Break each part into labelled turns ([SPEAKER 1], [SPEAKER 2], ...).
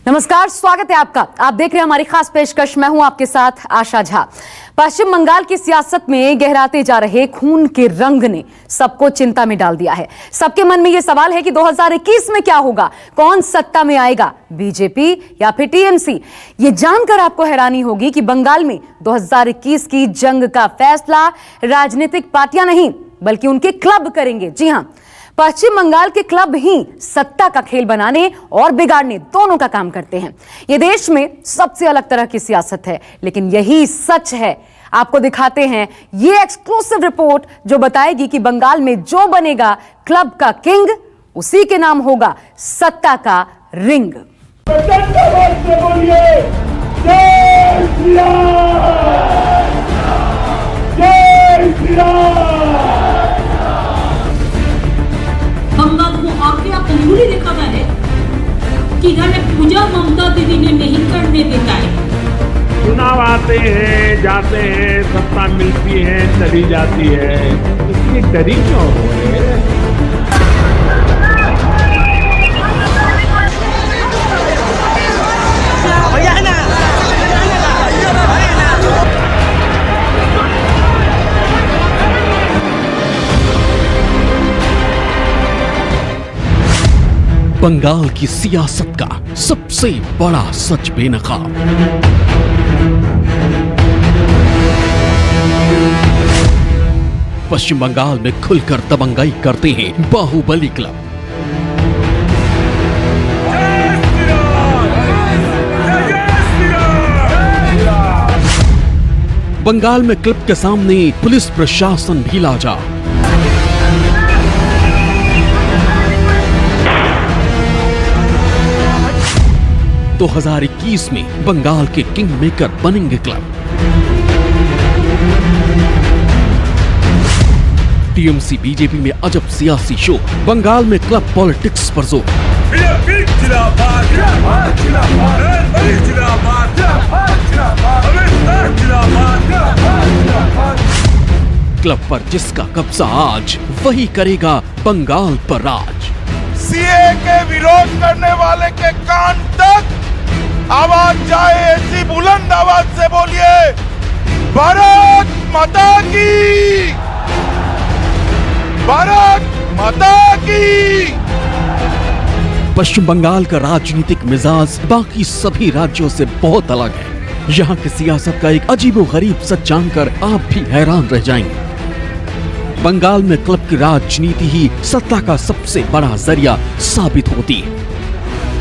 [SPEAKER 1] नमस्कार, स्वागत है आपका। आप देख रहे हैं हमारी खास पेशकश। मैं हूं आपके साथ आशा झा। पश्चिम बंगाल की सियासत में गहराते जा रहे खून के रंग ने सबको चिंता में डाल दिया है। सबके मन में यह सवाल है कि 2021 में क्या होगा, कौन सत्ता में आएगा, बीजेपी या फिर टीएमसी। यह जानकर आपको हैरानी होगी कि बंगाल में 2021 की जंग का फैसला राजनीतिक पार्टियां नहीं बल्कि उनके क्लब करेंगे। जी हां, पश्चिम बंगाल के क्लब ही सत्ता का खेल बनाने और बिगाड़ने दोनों का काम करते हैं। यह देश में सबसे अलग तरह की सियासत है, लेकिन यही सच है। आपको दिखाते हैं यह एक्सक्लूसिव रिपोर्ट जो बताएगी कि बंगाल में जो बनेगा क्लब का किंग, उसी के नाम होगा सत्ता का रिंग।
[SPEAKER 2] बंगाल को और क्या अंगुली दिखाता है कि इन्होंने पूजा ममता दीदी ने नहीं करने देता है।
[SPEAKER 3] चुनाव आते हैं जाते हैं, सत्ता मिलती है चली जाती है, इसलिए डरी क्यों हो रहे हैं?
[SPEAKER 4] बंगाल की सियासत का सबसे बड़ा सच बेनकाब। पश्चिम बंगाल में खुलकर दबंगाई करते हैं बाहुबली क्लब। बंगाल में क्लब के सामने पुलिस प्रशासन भी लाजा। तो 2021 में बंगाल के किंग मेकर बनेंगे क्लब। टीएमसी बीजेपी में अजब सियासी शो, बंगाल में क्लब पॉलिटिक्स पर जोर। क्लब पर जिसका कब्जा आज, वही करेगा बंगाल पर राज।
[SPEAKER 5] सीए के विरोध करने वाले के कान तक आवाज जाए, ऐसी बुलंद आवाज से बोलिए, भारत माता की, भारत माता की।
[SPEAKER 4] पश्चिम बंगाल का राजनीतिक मिजाज बाकी सभी राज्यों से बहुत अलग है। यहाँ की सियासत का एक अजीबोगरीब सच जानकर आप भी हैरान रह जाएंगे। बंगाल में क्लब की राजनीति ही सत्ता का सबसे बड़ा जरिया साबित होती है।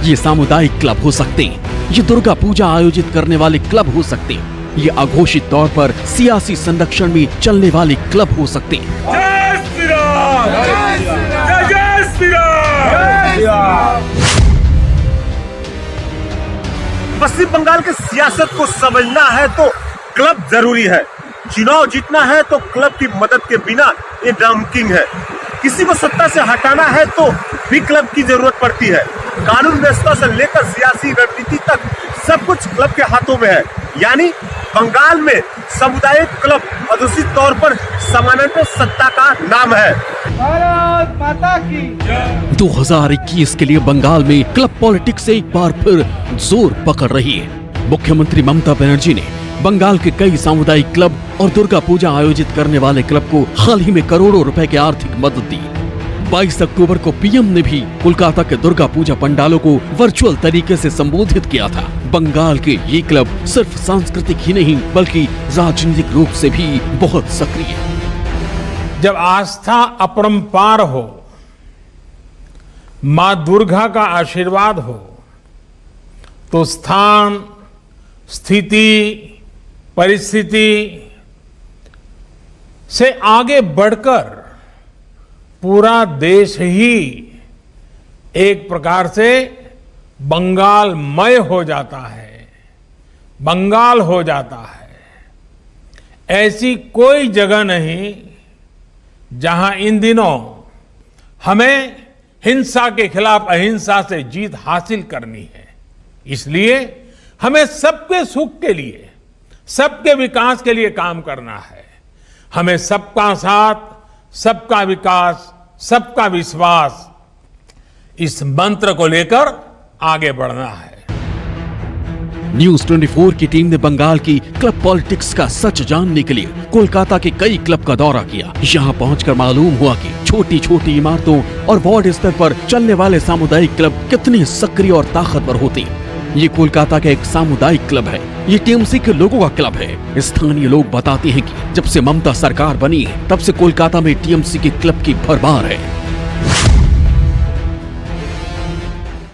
[SPEAKER 4] ये सामुदायिक क्लब हो सकते हैं, ये दुर्गा पूजा आयोजित करने वाले क्लब हो सकते हैं, ये अघोषित तौर पर सियासी संरक्षण में चलने वाले क्लब हो सकते हैं।
[SPEAKER 5] जय श्री राम, जय श्री राम।
[SPEAKER 6] पश्चिम बंगाल के सियासत को समझना है तो क्लब जरूरी है। चुनाव जीतना है तो क्लब की मदद के बिना ये नामुमकिन है। किसी को सत्ता से हटाना है तो भी क्लब की जरूरत पड़ती है। कानून व्यवस्था से लेकर सियासी रणनीति तक सब कुछ क्लब के हाथों में है। यानी बंगाल में सामुदायिक क्लब अघोषित तौर पर समानांतर सत्ता का नाम है।
[SPEAKER 5] भारत माता की
[SPEAKER 4] 2021 के लिए बंगाल में क्लब पॉलिटिक्स एक बार फिर जोर पकड़ रही है। मुख्यमंत्री ममता बनर्जी ने बंगाल के कई सामुदायिक क्लब और दुर्गा पूजा आयोजित करने वाले क्लब को हाल ही में करोड़ों रुपए की आर्थिक मदद दी। 22 अक्टूबर को पीएम ने भी कोलकाता के दुर्गा पूजा पंडालों को वर्चुअल तरीके से संबोधित किया था। बंगाल के ये क्लब सिर्फ सांस्कृतिक ही नहीं बल्कि राजनीतिक रूप से भी बहुत सक्रिय है।
[SPEAKER 3] जब आस्था अपरंपार हो, मां दुर्गा का आशीर्वाद हो, तो स्थान, स्थिति, परिस्थिति से आगे बढ़कर पूरा देश ही एक प्रकार से बंगालमय हो जाता है, बंगाल हो जाता है। ऐसी कोई जगह नहीं जहां इन दिनों हमें हिंसा के खिलाफ अहिंसा से जीत हासिल करनी है। इसलिए हमें सबके सुख के लिए, सबके विकास के लिए काम करना है। हमें सबका साथ, सबका विकास, सबका विश्वास, इस मंत्र को लेकर आगे बढ़ना है।
[SPEAKER 4] न्यूज 24 की टीम ने बंगाल की क्लब पॉलिटिक्स का सच जानने के लिए कोलकाता के कई क्लब का दौरा किया। यहाँ पहुंचकर मालूम हुआ कि छोटी छोटी इमारतों और वार्ड स्तर पर चलने वाले सामुदायिक क्लब कितने सक्रिय और ताकतवर होते हैं। ये कोलकाता का एक सामुदायिक क्लब है। ये टीएमसी के लोगों का क्लब है। स्थानीय लोग बताते हैं कि जब से ममता सरकार बनी है तब से कोलकाता में टीएमसी के क्लब की भरमार है।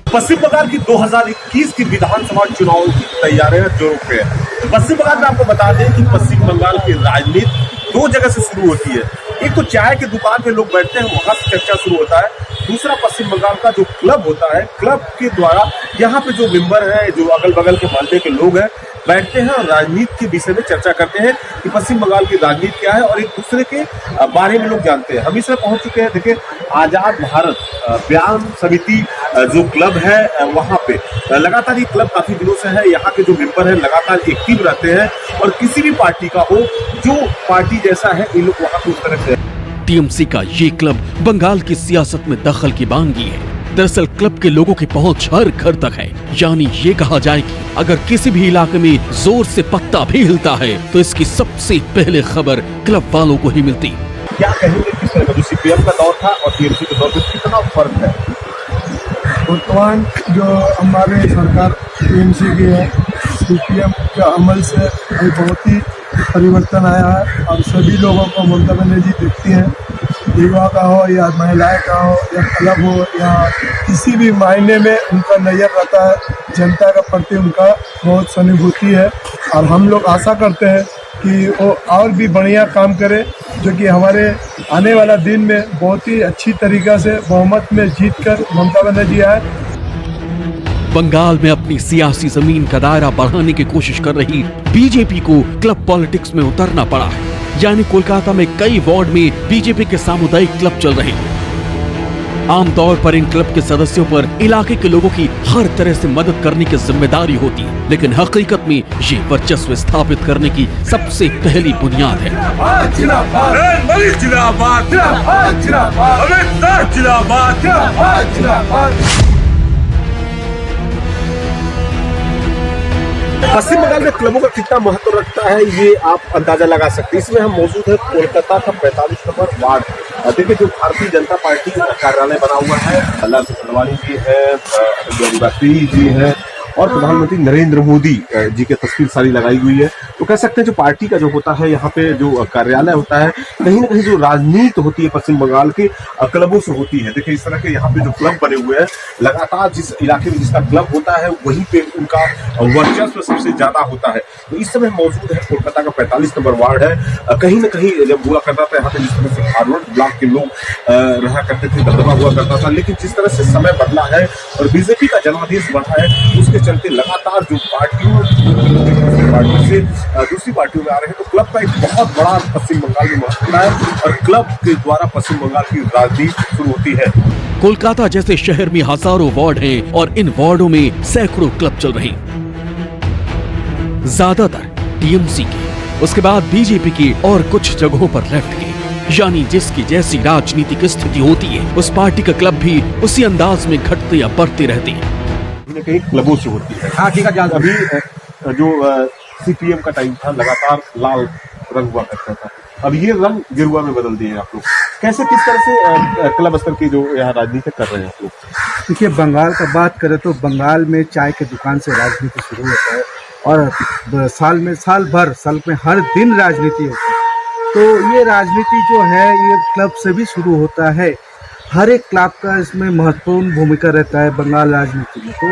[SPEAKER 6] पश्चिम बंगाल की 2021 की विधानसभा चुनाव की तैयारियां जोरों पे है। पश्चिम बंगाल में आपको बता दें कि पश्चिम बंगाल की राजनीति 2 जगह से शुरू होती है। एक तो चाय की दुकान पे लोग बैठते हैं, वहां से चर्चा शुरू होता है। दूसरा पश्चिम बंगाल का जो क्लब होता है, क्लब के द्वारा यहाँ पे जो मेंबर हैं, जो अगल बगल के मोहल्ले के लोग हैं, बैठते हैं और राजनीति के विषय में चर्चा करते हैं कि पश्चिम बंगाल की राजनीति क्या है और एक दूसरे के बारे में लोग जानते हैं। हम इसमें पहुंच चुके हैं। देखिए, आजाद भारत व्यायाम समिति जो क्लब है वहां पे लगातार ये क्लब काफी दिनों से है। यहाँ के जो मेंबर हैं लगातार एक्टिव रहते हैं और किसी भी पार्टी का हो, जो पार्टी जैसा है, ये लोग वहां पे उस तरह से।
[SPEAKER 4] टीएमसी का ये क्लब बंगाल की सियासत में दखल की बानगी है। दरअसल क्लब के लोगों की पहुंच हर घर तक है। यानी ये कहा जाए कि अगर किसी भी इलाके में जोर से पत्ता भी हिलता है तो इसकी सबसे पहले खबर क्लब वालों को ही मिलती।
[SPEAKER 6] क्या कहेंगे किस तरह का जो सीपीएम का दौर था और टीएमसी के दौर में कितना फर्क है?
[SPEAKER 7] वर्तमान जो हमारे सरकार टीएमसी की है, सीपीएम के अमल से बहुत ही परिवर्तन आया है और सभी लोगों को ममता बनर्जी देखती हैं। युवा का हो या महिलाएं का हो या क्लब हो या किसी भी मायने में उनका नजर रहता है। जनता के प्रति उनका बहुत सहानुभूति है और हम लोग आशा करते हैं कि वो और भी बढ़िया काम करे, जो कि हमारे आने वाला दिन में बहुत ही अच्छी तरीक़ा से बहुमत में जीतकर ममता बनर्जी आए।
[SPEAKER 4] बंगाल में अपनी सियासी जमीन का दायरा बढ़ाने की कोशिश कर रही बीजेपी को क्लब पॉलिटिक्स में उतरना पड़ा है। यानी कोलकाता में कई वार्ड में बीजेपी के सामुदायिक क्लब चल रहे हैं। आमतौर पर इन क्लब के सदस्यों पर इलाके के लोगों की हर तरह से मदद करने की जिम्मेदारी होती है, लेकिन हकीकत में ये वर्चस्व स्थापित करने की सबसे पहली बुनियाद है।
[SPEAKER 6] पश्चिम बंगाल में क्लबों का कितना महत्व रखता है ये आप अंदाजा लगा सकते हैं। इसमें हम मौजूद है कोलकाता का 45 नंबर वार्ड। देखिए, जो भारतीय जनता पार्टी का कार्यालय बना हुआ है, लाल अडवाणी जी है, वाजपेयी जी है और प्रधानमंत्री नरेंद्र मोदी जी की तस्वीर सारी लगाई हुई है। तो कह सकते हैं जो पार्टी का जो होता है, यहाँ पे जो कार्यालय होता है, कहीं ना कहीं जो राजनीति होती है पश्चिम बंगाल के क्लबों से होती है। देखिए, इस तरह के यहाँ पे जो क्लब बने हुए हैं, लगातार जिस इलाके में जिसका क्लब होता है वहीं पे उनका वर्चस्व सबसे ज्यादा होता है। तो इस समय मौजूद है कोलकाता का 45 नंबर वार्ड है। कहीं ना कहीं जब हुआ करता था यहाँ पे जिस तरह से फॉरवर्ड ब्लॉक के लोग रहा करते थे, दबदबा हुआ करता था, लेकिन जिस तरह से समय बदला है और बीजेपी का जनादेश बढ़ा है, उसके चलते लगातार जो पार्टियों से दूसरी पार्टियों में आ रहे हैं, तो क्लब का एक बहुत बड़ा पश्चिम बंगाल में महत्व है और क्लब के द्वारा पश्चिम बंगाल की राजनीति शुरू होती है।
[SPEAKER 4] कोलकाता जैसे शहर में हजारों वार्ड हैं और इन वार्डों में सैकड़ों क्लब चल रहे हैं। ज्यादातर टीएमसी की, उसके बाद बीजेपी की और कुछ जगहों पर लेफ्ट की। यानी जिसकी जैसी राजनीतिक स्थिति होती है, उस पार्टी का क्लब भी उसी अंदाज में घटते या बढ़ते रहते हैं।
[SPEAKER 6] कहीं क्लबों से होती है। हाँ, ठीक है। अभी जो सीपीएम का टाइम था, लगातार लाल रंग हुआ करता था, अब ये रंग गेरुआ में बदल दिए आप लोग। कैसे, किस तरह से क्लब स्तर की जो यहाँ राजनीति कर रहे हैं आप लोग?
[SPEAKER 7] देखिए, बंगाल का बात करें तो बंगाल में चाय के दुकान से राजनीति शुरू होता है और साल में हर दिन राजनीति होती है। तो ये राजनीति जो है ये क्लब से भी शुरू होता है। हर एक क्लब का इसमें महत्वपूर्ण भूमिका रहता है बंगाल राजनीति में। तो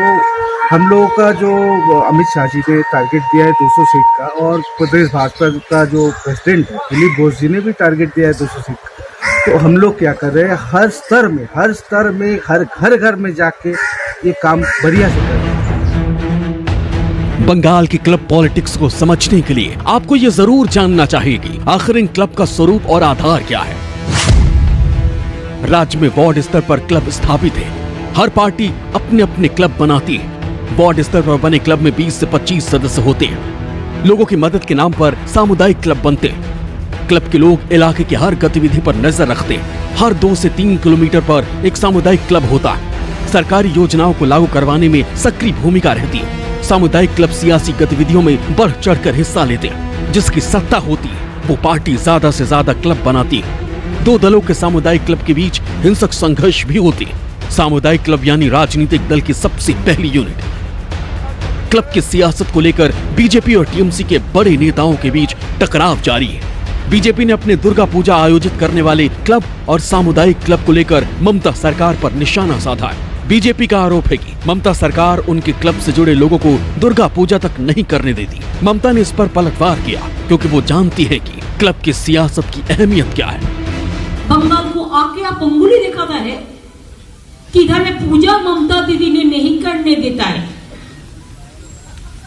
[SPEAKER 7] हम लोगों का जो अमित शाह जी ने टारगेट दिया है 200 सीट का, और प्रदेश भाजपा का जो प्रेसिडेंट है दिलीप घोष जी ने भी टारगेट दिया है 200 सीट का। तो हम लोग क्या कर रहे हैं, हर स्तर में हर घर में जाके ये काम बढ़िया से कर रहे हैं।
[SPEAKER 4] बंगाल की क्लब पॉलिटिक्स को समझने के लिए आपको ये जरूर जानना चाहिए कि आखिर इन क्लब का स्वरूप और आधार क्या है। राज्य में वार्ड स्तर पर क्लब स्थापित है। हर पार्टी अपने अपने क्लब बनाती है। वार्ड स्तर पर बने क्लब में 20 से 25 सदस्य होते हैं। लोगों की मदद के नाम पर सामुदायिक क्लब बनते हैं। क्लब के लोग इलाके की हर गतिविधि पर नजर रखते हैं। हर 2 से 3 किलोमीटर पर एक सामुदायिक क्लब होता है। सरकारी योजनाओं को लागू करवाने में सक्रिय भूमिका रहती है। सामुदायिक क्लब सियासी गतिविधियों में बढ़ चढ़कर हिस्सा लेते हैं। जिसकी सत्ता होती है वो पार्टी ज्यादा से ज्यादा क्लब बनाती है। दो दलों के सामुदायिक क्लब के बीच हिंसक संघर्ष भी होती है। सामुदायिक क्लब यानी राजनीतिक दल की सबसे पहली यूनिट। क्लब की सियासत को लेकर बीजेपी और टीएमसी के बड़े नेताओं के बीच टकराव जारी है। बीजेपी ने अपने दुर्गा पूजा आयोजित करने वाले क्लब और सामुदायिक क्लब को लेकर ममता सरकार पर निशाना साधा है। बीजेपी का आरोप है कि ममता सरकार उनके क्लब से जुड़े लोगों को दुर्गा पूजा तक नहीं करने देती। ममता ने इस पर पलटवार किया क्योंकि वो जानती है कि क्लब की सियासत की अहमियत क्या है।
[SPEAKER 2] बंगाल को आके आप अंगुली दिखाता है कि इधर में पूजा ममता दीदी ने नहीं करने देता है।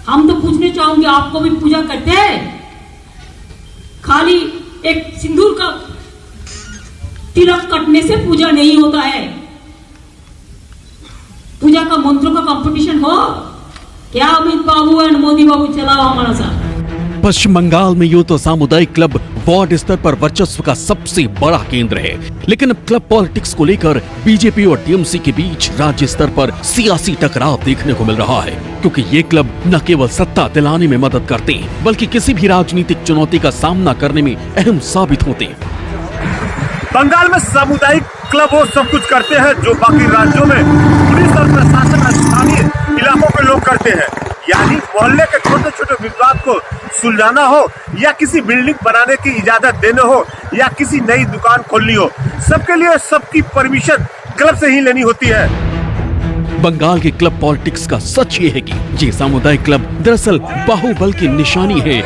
[SPEAKER 2] हम तो पूछने चाहेंगे, आपको भी पूजा करते हैं? खाली एक सिंदूर का तिलक कटने से पूजा नहीं होता है। पूजा का मंत्रों का कंपटीशन हो क्या? अमित बाबू एंड मोदी बाबू चलाओ हमारा साथ।
[SPEAKER 4] पश्चिम बंगाल में यूं तो सामुदायिक क्लब वार्ड स्तर पर वर्चस्व का सबसे बड़ा केंद्र है, लेकिन अब क्लब पॉलिटिक्स को लेकर बीजेपी और टीएमसी के बीच राज्य स्तर पर सियासी टकराव देखने को मिल रहा है, क्योंकि ये क्लब न केवल सत्ता दिलाने में मदद करते हैं बल्कि किसी भी राजनीतिक चुनौती का सामना करने में अहम साबित होते हैं।
[SPEAKER 6] बंगाल में सामुदायिक क्लब वो सब कुछ करते हैं जो बाकी राज्यों में पुलिस और प्रशासन स्थानीय इलाकों के लोग करते हैं। यानी मोहल्ले के छोटे छोटे विवाद को सुलझाना हो या किसी बिल्डिंग बनाने की इजाजत देने हो या किसी नई दुकान खोलनी हो, सबके लिए सबकी परमिशन क्लब से ही लेनी होती है।
[SPEAKER 4] बंगाल के क्लब पॉलिटिक्स का सच ये है कि ये सामुदायिक क्लब दरअसल बाहुबल की निशानी है।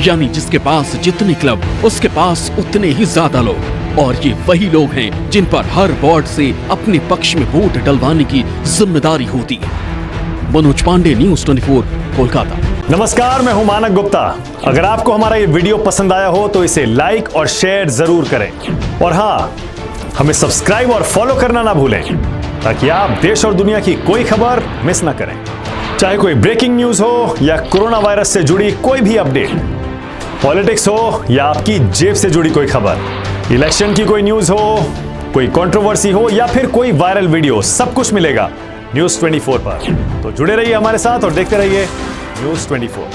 [SPEAKER 4] यानी जिसके पास जितने क्लब उसके पास उतने ही ज्यादा लोग, और ये वही लोग हैं जिन पर हर वार्ड से अपने पक्ष में वोट डलवाने की जिम्मेदारी होती है। मनोज पांडे, न्यूज़ 24, कोलकाता।
[SPEAKER 8] नमस्कार, मैं हूं मानक गुप्ता। अगर आपको हमारा ये वीडियो पसंद आया हो तो इसे लाइक और शेयर जरूर करें, और हाँ, हमें सब्सक्राइब और फॉलो करना ना भूलें ताकि आप देश और दुनिया की कोई खबर मिस ना करें। चाहे कोई ब्रेकिंग न्यूज हो या कोरोना वायरस से जुड़ी कोई भी अपडेट, पॉलिटिक्स हो या आपकी जेब से जुड़ी कोई खबर, इलेक्शन की कोई न्यूज हो, कोई कंट्रोवर्सी हो या फिर कोई वायरल वीडियो, सब कुछ मिलेगा न्यूज़ 24 पर। तो जुड़े रहिए हमारे साथ और देखते रहिए न्यूज़ 24।